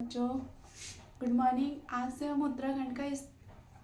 बच्चों, good morning. आज से हम उत्तराखंड का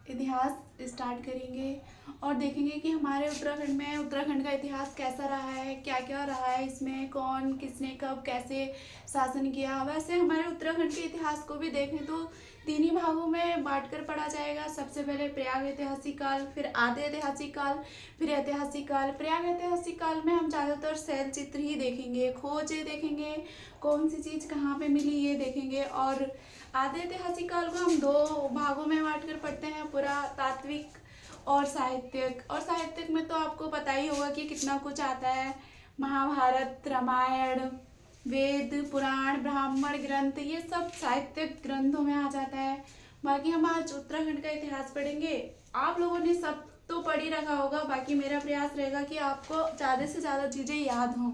इतिहास स्टार्ट करेंगे और देखेंगे कि हमारे उत्तराखंड का इतिहास कैसा रहा है, क्या क्या रहा है, इसमें कौन किसने कब कैसे शासन किया। वैसे हमारे उत्तराखंड के इतिहास को भी देखें तो तीन ही भागों में बांटकर पढ़ा जाएगा। सबसे पहले प्रयाग ऐतिहासिक काल, फिर आदि ऐतिहासिक काल, फिर ऐतिहासिक काल। प्रयाग ऐतिहासिक काल में हम ज़्यादातर शैल चित्र ही देखेंगे, खोज देखेंगे, कौन सी चीज़ कहाँ पे मिली ये देखेंगे। और आदि ऐतिहासिक काल को हम दो भागों में बांटकर पढ़ते हैं, पुरातात्विक और साहित्यिक। और साहित्यिक में तो आपको पता ही होगा कि कितना कुछ आता है, महाभारत, रामायण, वेद, पुराण, ब्राह्मण ग्रंथ, ये सब साहित्यिक ग्रंथों में आ जाता है। बाकी हम आज उत्तराखंड का इतिहास पढ़ेंगे। आप लोगों ने सब तो पढ़ ही रखा होगा, बाकी मेरा प्रयास रहेगा कि आपको ज़्यादा से ज़्यादा चीज़ें याद हों।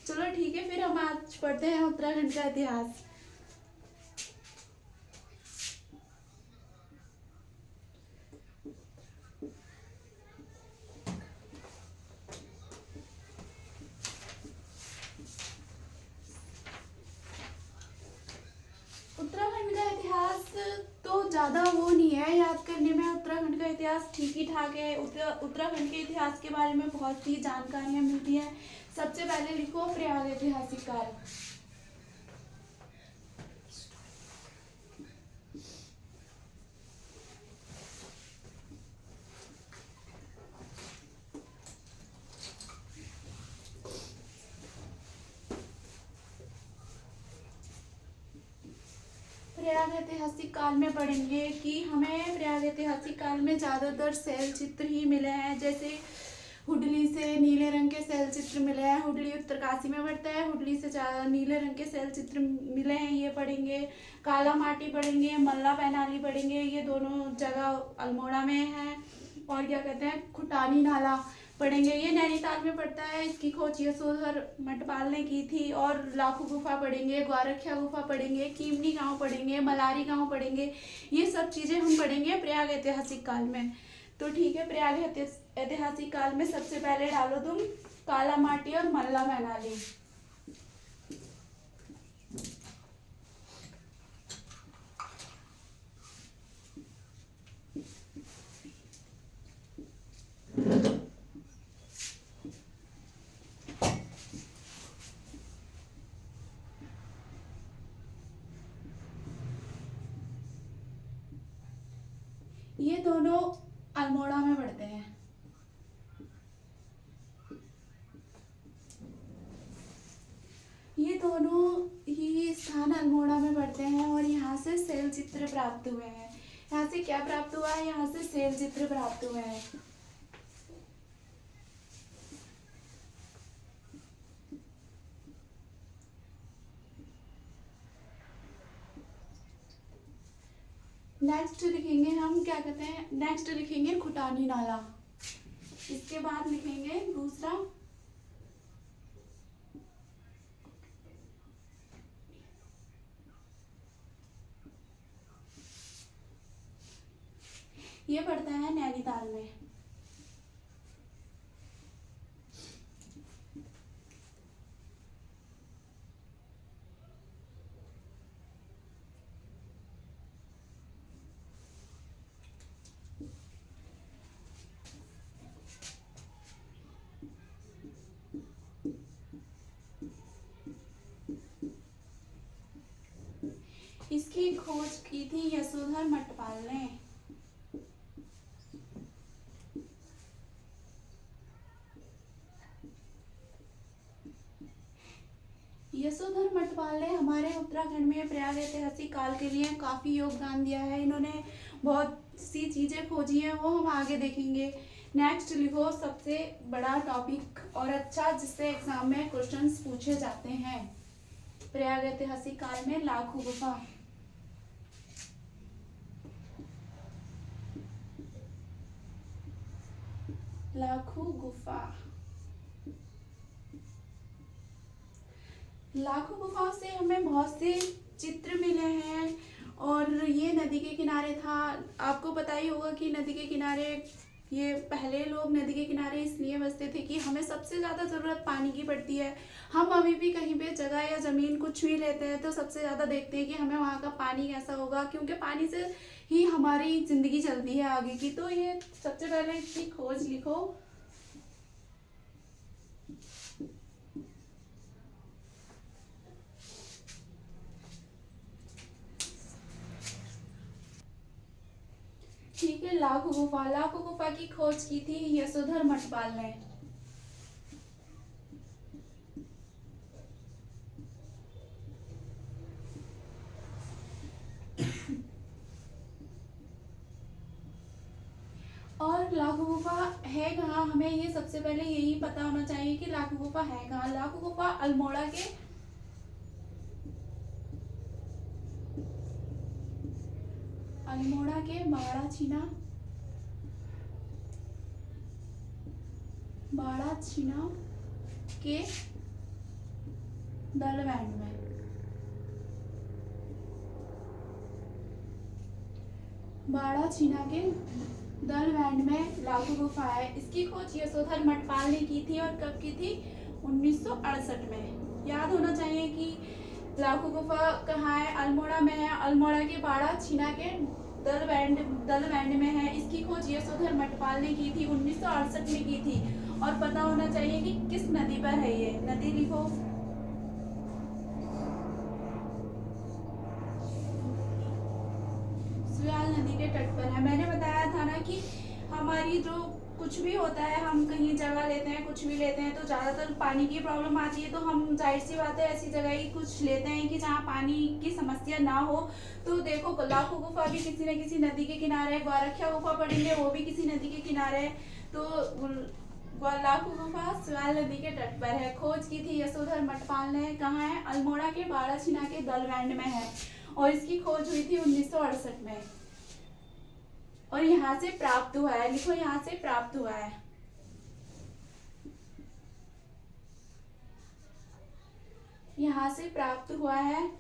चलो ठीक है, फिर हम आज पढ़ते हैं उत्तराखंड का इतिहास। उत्तराखंड का इतिहास तो ज़्यादा वो नहीं है याद करने में। उत्तराखंड का इतिहास ठीक ही ठाक है। उत्तराखंड के इतिहास के बारे में बहुत सी जानकारियाँ मिलती हैं। सबसे पहले लिखो प्रयाग ऐतिहासिक काल। प्रयाग ऐतिहासिक काल में पढ़ेंगे कि हमें प्रयाग ऐतिहासिक काल में ज़्यादातर शैल चित्र ही मिले हैं। जैसे हुडली से नीले रंग के शैल चित्र मिले हैं। हुडली उत्तरकाशी में पड़ता है, हुडली से ज़्यादा नीले रंग के शैल चित्र मिले हैं, ये पढ़ेंगे। काला माटी पढ़ेंगे, मल्ला पैनाली पढ़ेंगे, ये दोनों जगह अल्मोड़ा में है। और क्या कहते हैं, खुटानी नाला पढ़ेंगे, ये नैनीताल में पड़ता है। इसकी खोज यशोधर मटपाल ने की थी। और लाखू गुफा पढ़ेंगे, ग्वारखिया गुफा पढ़ेंगे, कीमनी गांव पढ़ेंगे, मलारी गांव पढ़ेंगे। ये सब चीज़ें हम पढ़ेंगे प्रयाग ऐतिहासिक काल में। तो ठीक है, प्रयाग ऐतिहासिक काल में सबसे पहले डालो तुम काला माटी और मल्ला मैनाली। ये दोनों अल्मोड़ा में पड़ते हैं। ये दोनों ही स्थान अल्मोड़ा में पड़ते हैं और यहाँ से शैल चित्र प्राप्त हुए हैं। यहाँ से क्या प्राप्त हुआ है? यहाँ से शैल चित्र प्राप्त हुए हैं। नेक्स्ट लिखेंगे हम, क्या कहते हैं, नेक्स्ट लिखेंगे खुटानी नाला। इसके बाद लिखेंगे दूसरा ये पड़ता है नैनीताल में। इसकी खोज की थी यशोधर मटपाल ने। यशोधर मटपाल ने हमारे उत्तराखंड में प्रयाग ऐतिहासिक काल के लिए काफ़ी योगदान दिया है। इन्होंने बहुत सी चीज़ें खोजी हैं, वो हम आगे देखेंगे। नेक्स्ट लिखो सबसे बड़ा टॉपिक और अच्छा जिससे एग्जाम में क्वेश्चंस पूछे जाते हैं प्रयाग ऐतिहासिक काल में, लाखू गुफा। लाखू गुफा, लाखों गुफा से हमें बहुत से चित्र मिले हैं। और ये नदी के किनारे था। आपको पता ही होगा कि नदी के किनारे ये पहले लोग नदी के किनारे इसलिए बसते थे कि हमें सबसे ज़्यादा ज़रूरत पानी की पड़ती है। हम अभी भी कहीं पे जगह या ज़मीन कुछ भी लेते हैं तो सबसे ज़्यादा देखते हैं कि हमें वहाँ का पानी कैसा होगा, क्योंकि पानी से ही हमारी ज़िंदगी चलती है आगे की। तो ये सबसे पहले इसकी खोज लिखो। ठीक है, लाखों गुफा। लाखों गुफा की खोज की थी यशोधर मठपाल ने। और लाखों गुफा है कहाँ, हमें ये सबसे पहले यही पता होना चाहिए कि लाखों गुफा है कहाँ। लाखों गुफा अल्मोड़ा के बाड़ाछीना के दलवैंड में। बाड़ाछीना के दलवैंड में लाखों गुफा है। इसकी खोज यशोधर मठपाल ने की थी और कब की थी? 1968 में। याद होना चाहिए कि लाखों गुफा कहाँ है? अल्मोड़ा में है। अल्मोड़ा के बाड़ाछीना के दलवैंड में है। इसकी खोज यशोधर मठपाल ने की थी, 1968 में की थी। और पता होना चाहिए कि किस नदी पर है ये। नदी लिखो। सुयाल नदी के तट पर है। मैंने बताया था ना कि हमारी जो कुछ भी होता है, हम कहीं जगह लेते हैं, कुछ भी लेते हैं तो ज़्यादातर पानी की प्रॉब्लम आती है। तो हम जाहिर सी बात है ऐसी जगह ही कुछ लेते हैं कि जहाँ पानी की समस्या ना हो। तो देखो, लाखों गुफा भी किसी न किसी नदी के किनारे है। ग्वारखिया गुफा पढ़ेंगे, वो भी किसी नदी के किनारे है। तो लाखों गुफा सुयाल नदी के तट पर है। खोज की थी यशोधर मठपाल ने। कहाँ है? अल्मोड़ा के बाड़ाछीना के दलवैंड में है। और इसकी खोज हुई थी 1968 में। और यहाँ से प्राप्त हुआ है। लिखो, यहाँ से प्राप्त हुआ है। यहाँ से प्राप्त हुआ है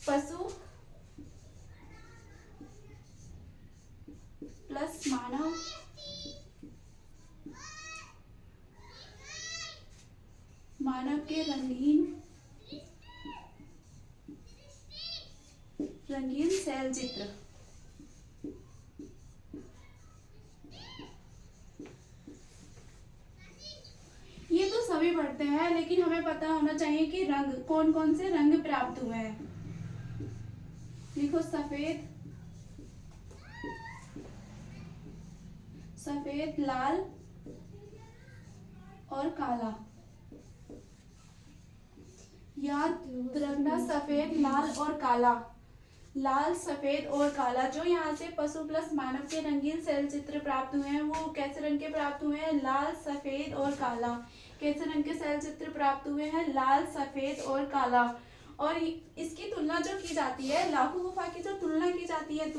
पशु प्लस मानव के रंगीन शैल चित्र। ये तो सभी पढ़ते हैं, लेकिन हमें पता होना चाहिए कि रंग कौन कौन से रंग प्राप्त हुए हैं। लिखो, सफेद, लाल और काला। याद रखना, सफेद, लाल और काला। लाल, सफेद और काला। जो यहाँ से पशु प्लस मानव के रंगीन शैल चित्र प्राप्त हुए हैं वो कैसे रंग के प्राप्त हुए हैं? लाल, सफेद और काला। कैसे रंग के शैल चित्र प्राप्त हुए हैं? लाल, सफेद और काला। और इसकी तुलना जो की जाती है, लाखों गुफा की जो तुलना की जाती है,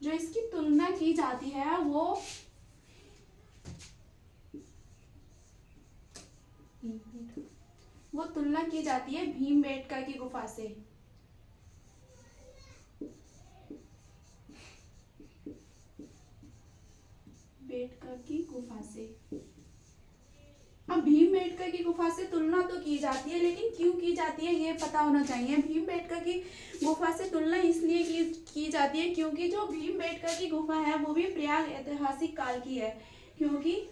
जो इसकी तुलना की जाती है वो तुलना की जाती है भीमबेटका की गुफा से। बेटका की गुफा से। अब भीमबेटका की गुफा से तुलना तो की जाती है, लेकिन क्यों की जाती है ये पता होना चाहिए। भीमबेटका की गुफा से तुलना इसलिए की जाती है क्योंकि जो भीमबेटका की गुफा है वो भी प्रयाग ऐतिहासिक काल की है। क्योंकि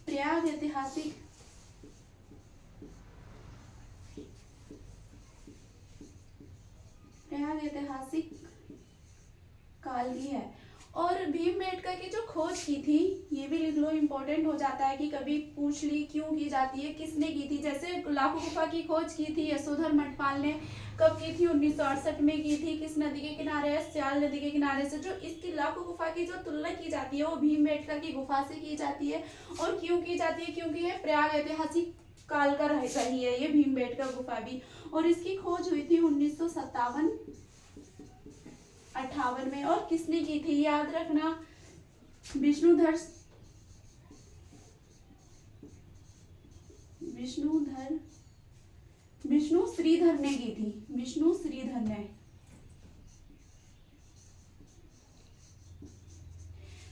प्रयाग ऐतिहासिक काल की है। और भीमबेटका की जो खोज की थी, ये भी लिख लो, इम्पोर्टेंट हो जाता है कि कभी पूछ ली क्यों की जाती है, किसने की थी। जैसे लाखों गुफा की खोज की थी यशोधर मठपाल ने। कब की थी? 1968 में की थी। किस नदी के किनारे है? स्याल नदी के किनारे से। जो इसकी लाखों गुफा की जो तुलना की जाती है वो भीमबेटका की गुफा से की जाती है। और क्यों की जाती है? क्योंकि ये प्रयाग ऐतिहासिक काल का रही है ये भीमबेटका गुफा भी। और इसकी खोज हुई थी 1957-58 में। और किसने की थी? याद रखना, विष्णुधर विष्णु श्रीधर ने की थी, विष्णु श्रीधर ने।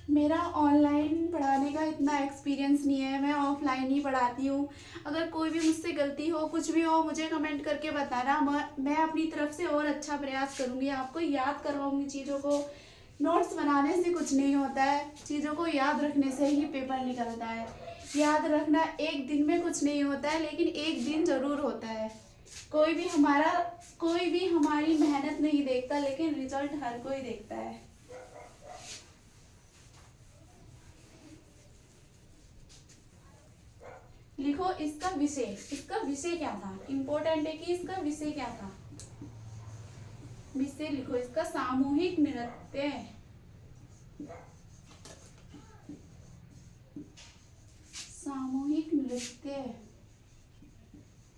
मेरा ऑनलाइन पढ़ाने का इतना एक्सपीरियंस नहीं है, मैं ऑफलाइन ही पढ़ाती हूँ। अगर कोई भी मुझसे गलती हो, कुछ भी हो, मुझे कमेंट करके बताना। मैं अपनी तरफ से और अच्छा प्रयास करूँगी, आपको याद करवाऊँगी चीज़ों को। नोट्स बनाने से कुछ नहीं होता है, चीज़ों को याद रखने से ही पेपर निकलता है। याद रखना एक दिन में कुछ नहीं होता है, लेकिन एक दिन ज़रूर होता है। कोई भी हमारी मेहनत नहीं देखता, लेकिन रिजल्ट हर कोई देखता है। लिखो इसका विषय क्या था। इम्पोर्टेंट है कि इसका विषय क्या था। विषय लिखो इसका सामूहिक नृत्य। सामूहिक नृत्य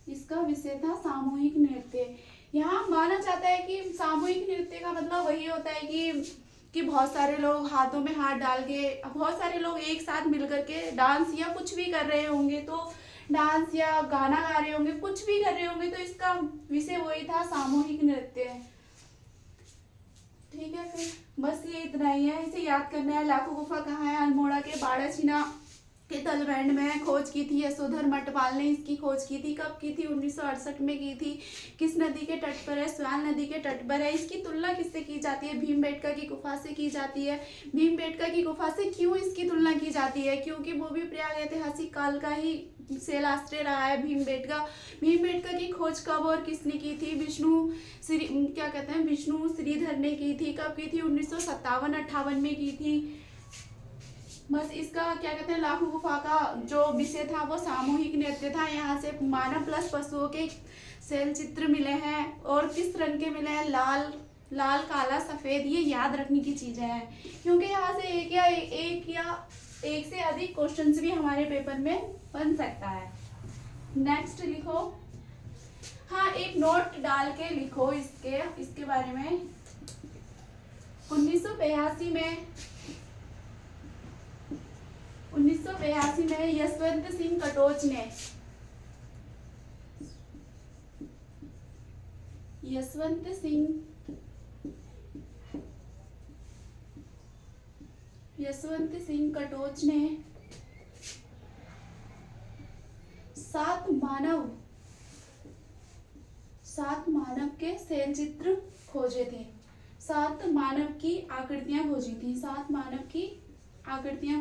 इसका विषय था, सामूहिक नृत्य। यहाँ माना जाता है कि सामूहिक नृत्य का मतलब वही होता है कि बहुत सारे लोग हाथों में हाथ डाल के, बहुत सारे लोग एक साथ मिलकर के डांस या कुछ भी कर रहे होंगे, तो डांस या गाना गा रहे होंगे, कुछ भी कर रहे होंगे, तो इसका विषय वही था, सामूहिक नृत्य। ठीक है, फिर बस ये इतना ही है, इसे याद करना है। लाखों गुफा कहाँ है? अल्मोड़ा के बाड़ाचीना के तलवैंड में खोज की थी यशोधर मटवाल ने। इसकी खोज की थी, कब की थी? 1968 में की थी। किस नदी के तट पर है? स्व्याल नदी के तट पर है। इसकी तुलना किससे की जाती है? भीमबेटका की गुफा से की जाती है। भीमबेटका की गुफा से क्यों इसकी तुलना की जाती है? क्योंकि वो भी प्रयाग ऐतिहासिक काल का ही शैलाश्रय रहा है भीमबेटका। भीमबेटका की खोज कब और किसने की थी? विष्णु श्रीधर ने की थी। कब की थी? 1957-58 में की थी। बस इसका लाखों गुफा का जो विषय था वो सामूहिक नृत्य था। यहाँ से मानव प्लस पशुओं के शैल चित्र मिले हैं, और किस रंग के मिले हैं? लाल काला सफेद। ये याद रखने की चीजें हैं, क्योंकि यहाँ से एक से अधिक क्वेश्चंस भी हमारे पेपर में बन सकता है। नेक्स्ट लिखो। हाँ, एक नोट डाल के लिखो इसके बारे में। 1982 में यशवंत सिंह कटोच ने सात मानव के शैल चित्र खोजे थे। 7 मानव की आकृतियां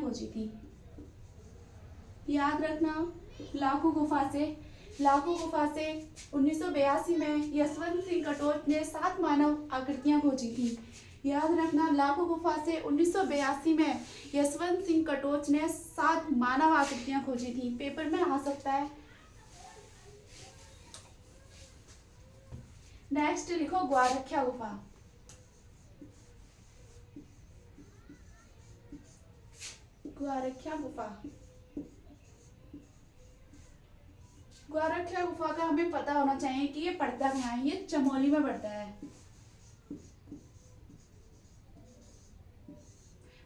खोजी थी। याद रखना। लाखों गुफा से 1982 में यशवंत सिंह कटोच ने 7 मानव आकृतियां खोजी थी। याद रखना, लाखों गुफा से 1982 में यशवंत सिंह कटोच ने 7 मानव आकृतियां खोजी थी। पेपर में आ सकता है। नेक्स्ट लिखो ग्वारख्या गुफा। ग्वारख्या गुफा का हमें पता होना चाहिए कि ये पड़ता कहाँ है। ये चमोली में पड़ता है।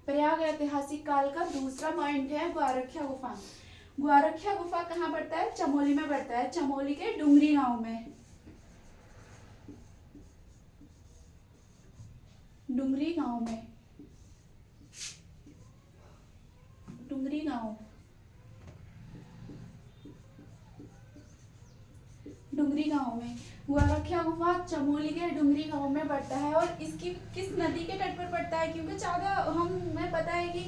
प्रयाग ऐतिहासिक काल का दूसरा पॉइंट है ग्वारख्या गुफा। ग्वारख्या गुफा कहाँ पड़ता है? चमोली में पड़ता है। चमोली के डुंगरी गांव में। डुंगरी गांव में ग्वारख्या गुफा चमोली के डुंगरी गांव में पड़ता है। और इसकी किस नदी के तट पर पड़ता है? क्योंकि ज्यादा हमें पता है कि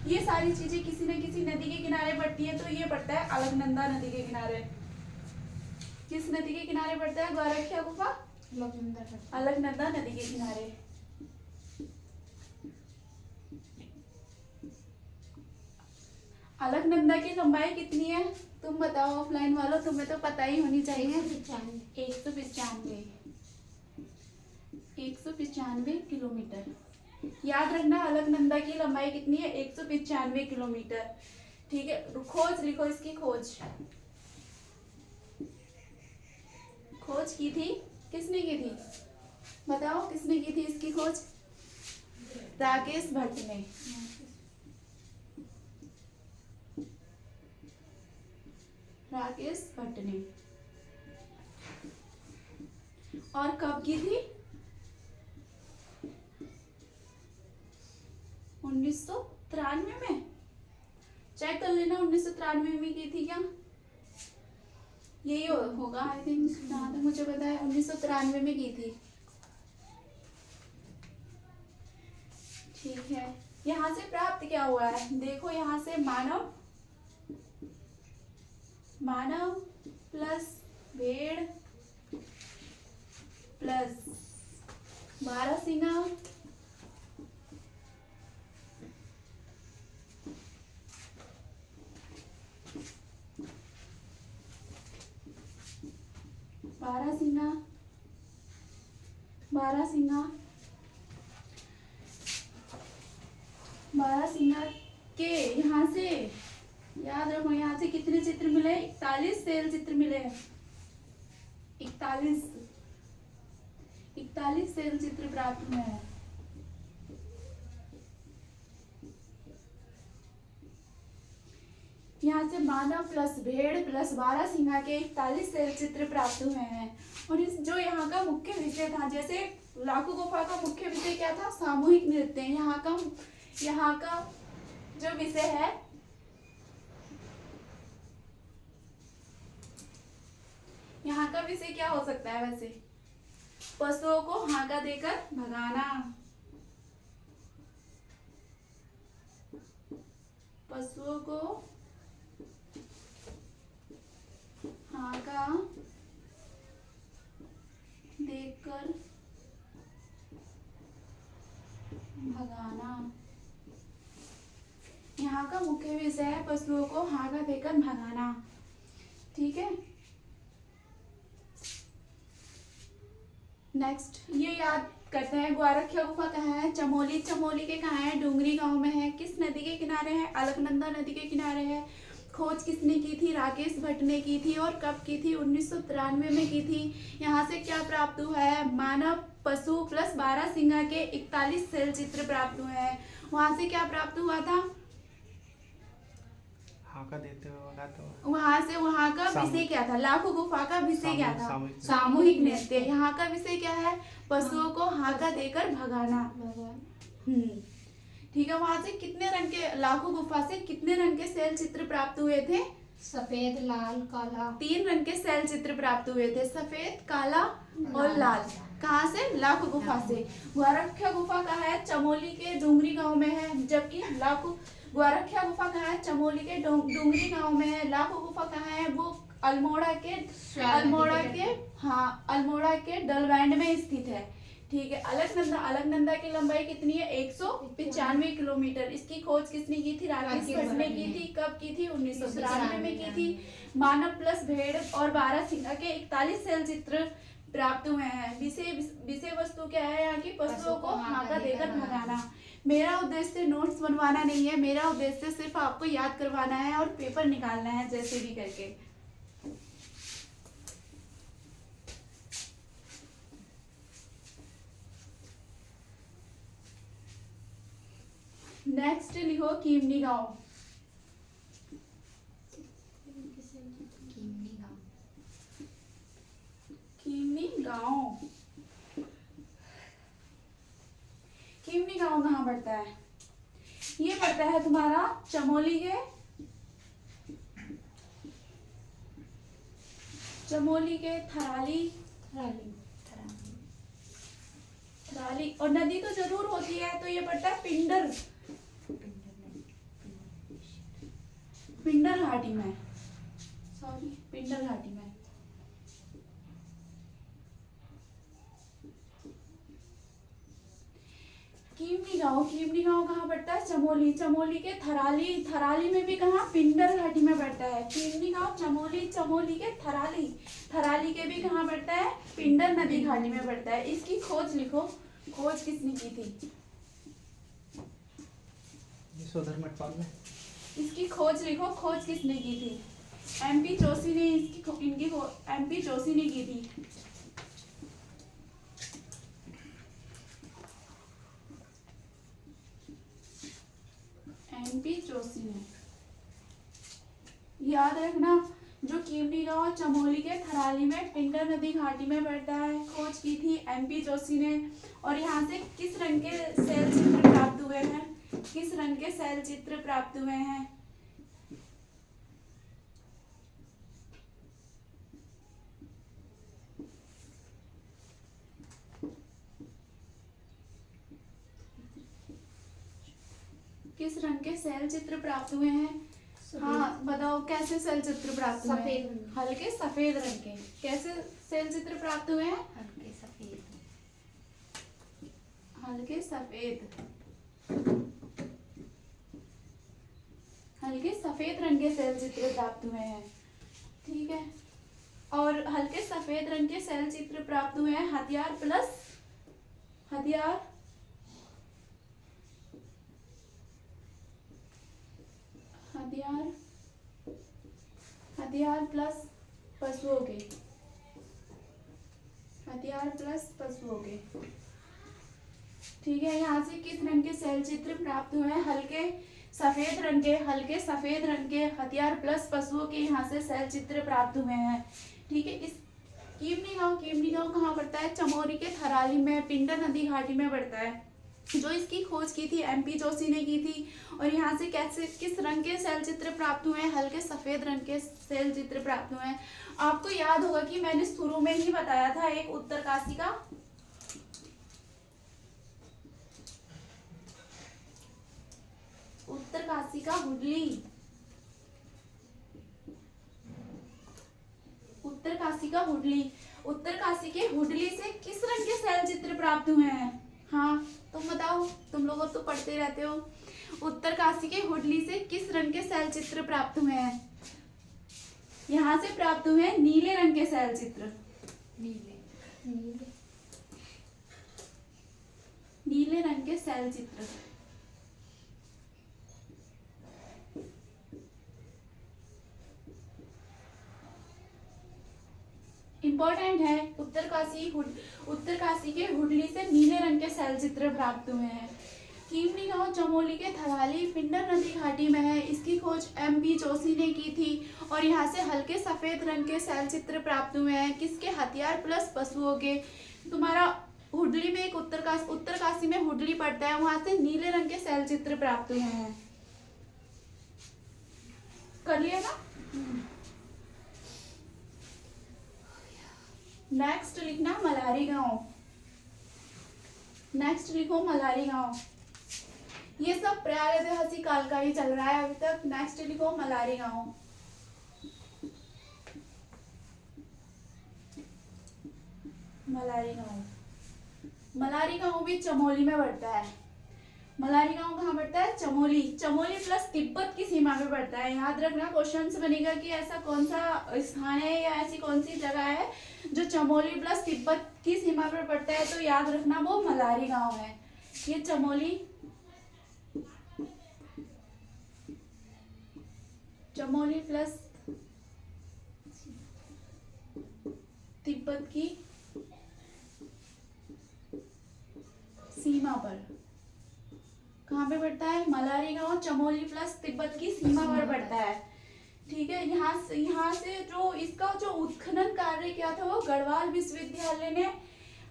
ये सारी चीजें किसी न किसी नदी के किनारे पड़ती है, तो ये पड़ता है अलकनंदा नदी के किनारे। किस नदी के किनारे पड़ता है ग्वारख्या गुफा? अलकनंदा नदी के किनारे। अलकनंदा की लंबाई कितनी है? तुम बताओ ऑफलाइन वालों, तुम्हें तो पता ही होनी चाहिए। 195 किलोमीटर। याद रखना, अलकनंदा की लंबाई कितनी है? 195 किलोमीटर। ठीक है, खोज लिखो इसकी। खोज की थी, किसने की थी? बताओ किसने की थी इसकी खोज? राकेश भट्ट ने। और कब की थी? 1993 में। चेक कर लेना 1993 में की थी क्या, यही होगा आई थिंक, जहाँ तक मुझे पता है 1993 में की थी। ठीक है, यहाँ से प्राप्त क्या हुआ है देखो, यहाँ से मानव प्लस भेड़ प्लस बारहसिंगा बारहसिंगा के यहाँ से याद रखो, यहाँ से कितने चित्र मिले? 41 सेल चित्र मिले। 41 सेल चित्र प्राप्त हुए हैं। यहाँ से मानव प्लस भेड़ प्लस बारहसिंगा के 41 सेल चित्र प्राप्त हुए हैं। और इस जो यहाँ का मुख्य विषय था, जैसे लाखों गुफा का मुख्य विषय क्या था? सामूहिक नृत्य। यहाँ का जो विषय है, यहाँ का विषय क्या हो सकता है वैसे? पशुओं को हांका देकर भगाना, पशुओं को हांका देकर भगाना। यहाँ का मुख्य विषय है पशुओं को हांका देकर भगाना। ठीक है, नेक्स्ट ये याद करते हैं, ग्वारखिया गुफा कहाँ है? चमोली के कहाँ है? डुंगरी गांव में है। किस नदी के किनारे है? अलकनंदा नदी के किनारे है। खोज किसने की थी? राकेश भट्ट ने की थी। और कब की थी? 1993 में की थी। यहाँ से क्या प्राप्त हुआ है? मानव पशु प्लस बारहसिंगा के 41 सेल चित्र प्राप्त हुए हैं। वहां से क्या प्राप्त हुआ था? हाका देते हुए वहाँ का विषय क्या था? लाखों गुफा का विषय क्या था? सामूहिक नृत्य। यहाँ का विषय क्या है? पशुओं को हाका देकर भगाना। ठीक है, वहां से कितने रंग के, लाखों गुफा से कितने रंग के सेल चित्र प्राप्त हुए थे? सफेद, लाल, काला। 3 रंग के सेल चित्र प्राप्त हुए थे, सफेद, काला और लाल। कहाँ से? लाखों गुफा से। ग्वारखिया गुफा कहाँ है? चमोली के डुंगरी गांव में है। जबकि ग्वारखिया गुफा कहाँ है? चमोली के डुंगरी गांव में है। लाखों गुफा कहाँ है? वो अल्मोड़ा के डलबैंड में स्थित है। ठीक है, अलकनंदा की लंबाई कितनी है? 195 किलोमीटर। इसकी खोज किसने की थी? राकेश भट्ट ने की थी। कब की थी? 1993 में की थी। मानव प्लस भेड़ और बारहसिंगा के 41 सेल चित्र प्राप्त हुए हैं। विषय वस्तु क्या है यहाँ की? पशुओं को हांका देकर भगाना। मेरा उद्देश्य नोट्स बनवाना नहीं है, मेरा उद्देश्य सिर्फ आपको याद करवाना है और पेपर निकालना है जैसे भी करके। नेक्स्ट लिखो कीमनी गांव। कीमनी गांव कहाँ पड़ता है? ये पड़ता है तुम्हारा चमोली के थराली। और नदी तो जरूर होती है, तो ये पड़ता है पिंडर घाटी में। कीमनी गांव कहाँ पड़ता है? चमोली के थराली में भी कहाँ? पिंडर घाटी में पड़ता है। कीमनी गांव चमोली के थराली के भी कहाँ पड़ता है? पिंडर नदी घाटी में पड़ता है। इसकी खोज लिखो, खोज किसने की थी? इसकी खोज लिखो, खोज किसने की थी? एमपी जोशी ने एमपी जोशी ने की थी। एमपी जोशी ने। याद रखना, जो कीमनी गांव चमोली के थराली में पिंडर नदी घाटी में पड़ता है। खोज की थी MP जोशी ने। और यहाँ से किस रंग के शैल चित्र प्राप्त हुए हैं? किस रंग के शैल चित्र प्राप्त हुए हैं? किस रंग के शैल चित्र प्राप्त हुए हैं? हाँ बताओ, कैसे शैल चित्र प्राप्त हुए हैं? सफेद रंग। हल्के सफेद रंग के। कैसे शैल चित्र प्राप्त हुए हैं? हल्के सफेद। हल्के सफेद। हल्के सफेद रंग के शैल चित्र प्राप्त हुए हैं। ठीक है। और हल्के सफेद रंग के शैल चित्र प्राप्त हुए हैं हथियार प्लस हथियार हथियार हथियार प्लस पशुओं के। हथियार प्लस पशुओं के। ठीक है। यहाँ से किस रंग के शैल चित्र प्राप्त हुए हैं? हल्के सफेद रंग के। हल्के सफेद रंग के हथियार प्लस पशुओं के यहाँ से शैल चित्र प्राप्त हुए हैं। ठीक है। इस कीमनी गांव कहाँ पड़ता है? चमोली के थराली में पिंडर नदी घाटी में पड़ता है। जो इसकी खोज की थी MP जोशी ने की थी। और यहाँ से कैसे किस रंग के शैल चित्र प्राप्त हुए हैं? हल्के सफेद रंग के शैल चित्र प्राप्त हुए हैं। आपको याद होगा कि मैंने शुरू में ही बताया था एक उत्तरकाशी का हुडली। उत्तरकाशी के हुडली से किस रंग के शैल चित्र प्राप्त हुए हैं? हाँ तुम बताओ, तुम लोग तो पढ़ते रहते हो। उत्तरकाशी के हुडली से किस रंग के शैल चित्र प्राप्त हुए हैं? यहाँ से प्राप्त हुए हैं नीले रंग के शैल चित्र। नीले रंग के शैल चित्र। इंपॉर्टेंट है। उत्तरकाशी के हुडली से नीले रंग के शैल चित्र प्राप्त हुए हैं। कीमनी गांव चमोली के थराली पिंडर नदी घाटी में है। इसकी खोज MP जोशी ने की थी। और यहाँ से हल्के सफेद रंग के शैल चित्र प्राप्त हुए हैं। किसके? हथियार प्लस पशुओं के। तुम्हारा हुडली में एक उत्तरकाशी में हुडली पड़ता है, वहां से नीले रंग के शैल चित्र प्राप्त हुए हैं। कर लिया ना? नेक्स्ट लिखना मलारी गांव। नेक्स्ट लिखो मलारी गांव। ये सब प्रागैतिहासिक काल का ही चल रहा है अभी तक। नेक्स्ट लिखो मलारी गांव। मलारी गांव भी चमोली में पड़ता है। मलारी गांव कहाँ पड़ता है? चमोली प्लस तिब्बत की सीमा पे पड़ता है। याद रखना, क्वेश्चन बनेगा कि ऐसा कौन सा स्थान है या ऐसी कौन सी जगह है जो चमोली प्लस तिब्बत की सीमा पर पड़ता है, तो याद रखना वो मलारी गांव है। ये चमोली प्लस तिब्बत की सीमा पर कहाँ पे पड़ता है? मलारी गांव चमोली प्लस तिब्बत की सीमा पर पड़ता है। ठीक है। यहाँ से जो इसका जो उत्खनन कार्य किया था वो गढ़वाल विश्वविद्यालय ने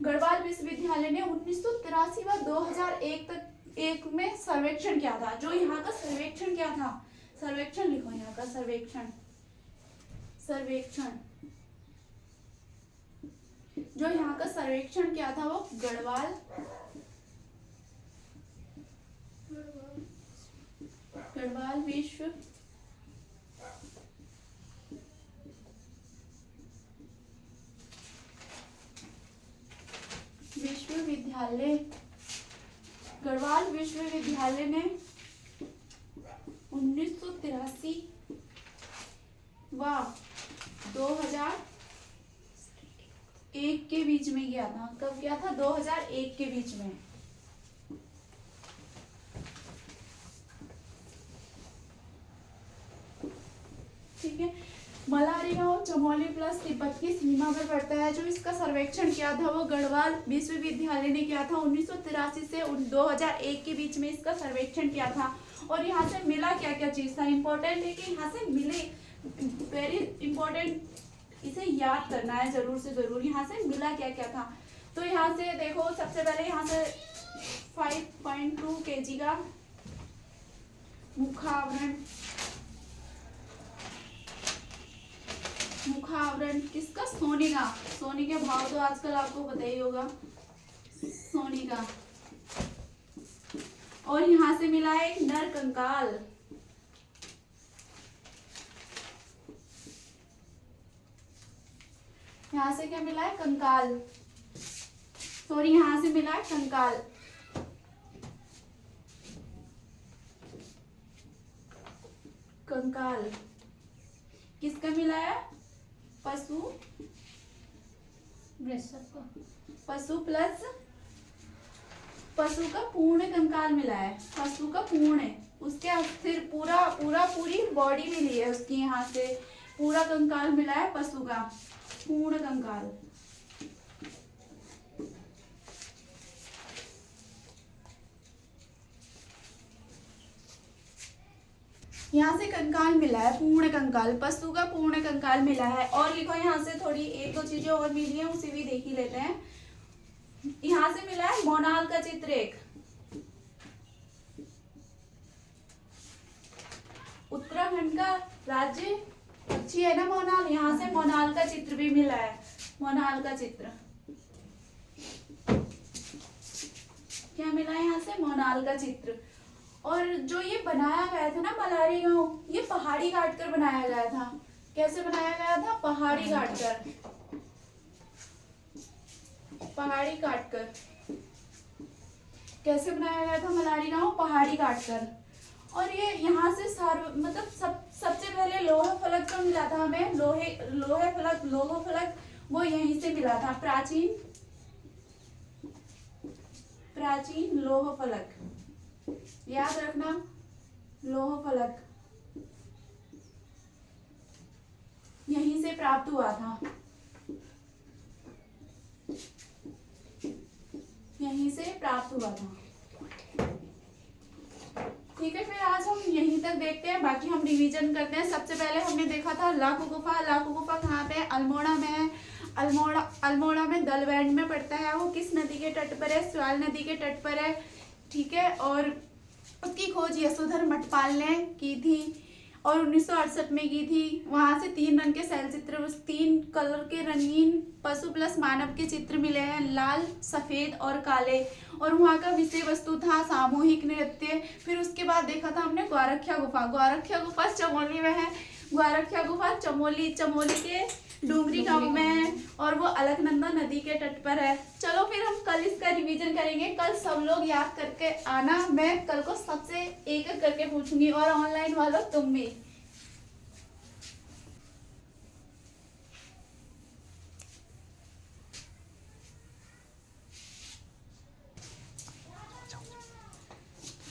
1983 व 2001 में सर्वेक्षण किया था। जो यहाँ का सर्वेक्षण किया था, सर्वेक्षण लिखो यहाँ का जो यहाँ का सर्वेक्षण किया था वो गढ़वाल विश्वविद्यालय ने 1983 व 2001 के बीच में किया था। कब किया था? 2001 के बीच में। ठीक है। मलारी गांव चमोली प्लस तिब्बत की सीमा पर पड़ता है। जो इसका सर्वेक्षण किया था वो गढ़वाल विश्वविद्यालय ने किया था। 1983 से 2001 के बीच में इसका सर्वेक्षण किया था। और यहाँ से मिला क्या क्या चीज था? इंपॉर्टेंट है कि यहाँ से वेरी इंपॉर्टेंट, इसे याद करना है जरूर से जरूर। यहाँ से मिला क्या क्या था, तो यहाँ से देखो सबसे पहले यहाँ से 5.2 kg का मुखावरण, मुखावरण किसका, सोने का। सोने के भाव तो आजकल आपको पता ही होगा, सोने का। और यहाँ से मिला है एक नर कंकाल, यहाँ से क्या मिला है, कंकाल, सॉरी यहाँ से मिला है कंकाल। कंकाल किसका मिला है, पशु, वृषभ का। पशु प्लस पशु का पूर्ण कंकाल मिला है, पशु का पूर्ण, उसके फिर पूरी बॉडी मिली है उसकी, यहाँ से पूरा कंकाल मिला है पशु का, पूर्ण कंकाल। यहाँ से कंकाल मिला है, पूर्ण कंकाल, पशु का पूर्ण कंकाल मिला है। और लिखो यहाँ से थोड़ी एक दो चीजें और मिली है, उसे भी देख ही लेते हैं। यहाँ से मिला है मोनाल का चित्र एक, उत्तराखंड का राज्य पक्षी है ना मोनाल, यहाँ से मोनाल का चित्र भी मिला है, मोनाल का चित्र क्या मिला है यहाँ से, मोनाल का चित्र। और जो ये बनाया गया था ना मलारी गांव, ये पहाड़ी काट कर बनाया गया था। कैसे बनाया गया था, पहाड़ी काट कर, पहाड़ी काट कर। कैसे बनाया गया था मलारी गांव, पहाड़ी काट कर। और ये यहाँ से मतलब सबसे पहले लोहा फलक जो मिला था हमें, लोहे फलक वो यहीं से मिला था, प्राचीन लोह फलक, याद रखना, लोह फलक यहीं से प्राप्त हुआ था, यहीं से प्राप्त हुआ था। ठीक है, फिर आज हम यहीं तक देखते हैं, बाकी हम रिवीजन करते हैं। सबसे पहले हमने देखा था लाखो गुफा। लाखो गुफा कहाँ पे है, अल्मोड़ा में है। अल्मोड़ा में दलबैंड में पड़ता है। वो किस नदी के तट पर है, स्वाल नदी के तट पर है। ठीक है, और उसकी खोज यशोधर मठपाल ने की थी और 1968 में की थी। वहां से 3 रंग के शैल चित्र, 3 कलर के रंगीन पशु प्लस मानव के चित्र मिले हैं, लाल, सफेद और काले। और वहाँ का विषय वस्तु था सामूहिक नृत्य। फिर उसके बाद देखा था हमने ग्वारख्या गुफा। ग्वारख्या गुफा चमोली में है। ग्वारख्या गुफा चमोली के डूंगरी गांव में है और वो अलकनंदा नदी के तट पर है। चलो फिर हम कल इसका रिवीजन करेंगे। कल सब लोग याद करके आना, मैं कल को सबसे एक एक करके पूछूंगी और ऑनलाइन वालों तुम भी।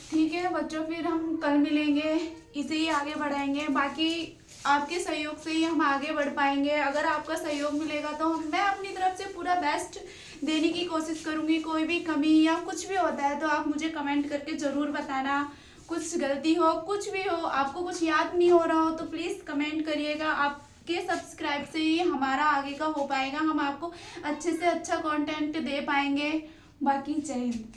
ठीक है बच्चों, फिर हम कल मिलेंगे, इसे ही आगे बढ़ाएंगे। बाकी आपके सहयोग से ही हम आगे बढ़ पाएंगे। अगर आपका सहयोग मिलेगा तो मैं अपनी तरफ से पूरा बेस्ट देने की कोशिश करूंगी। कोई भी कमी या कुछ भी होता है तो आप मुझे कमेंट करके ज़रूर बताना। कुछ गलती हो, कुछ भी हो, आपको कुछ याद नहीं हो रहा हो तो प्लीज़ कमेंट करिएगा। आपके सब्सक्राइब से ही हमारा आगे का हो पाएगा, हम आपको अच्छे से अच्छा कंटेंट दे पाएंगे। बाकी जय हिंद।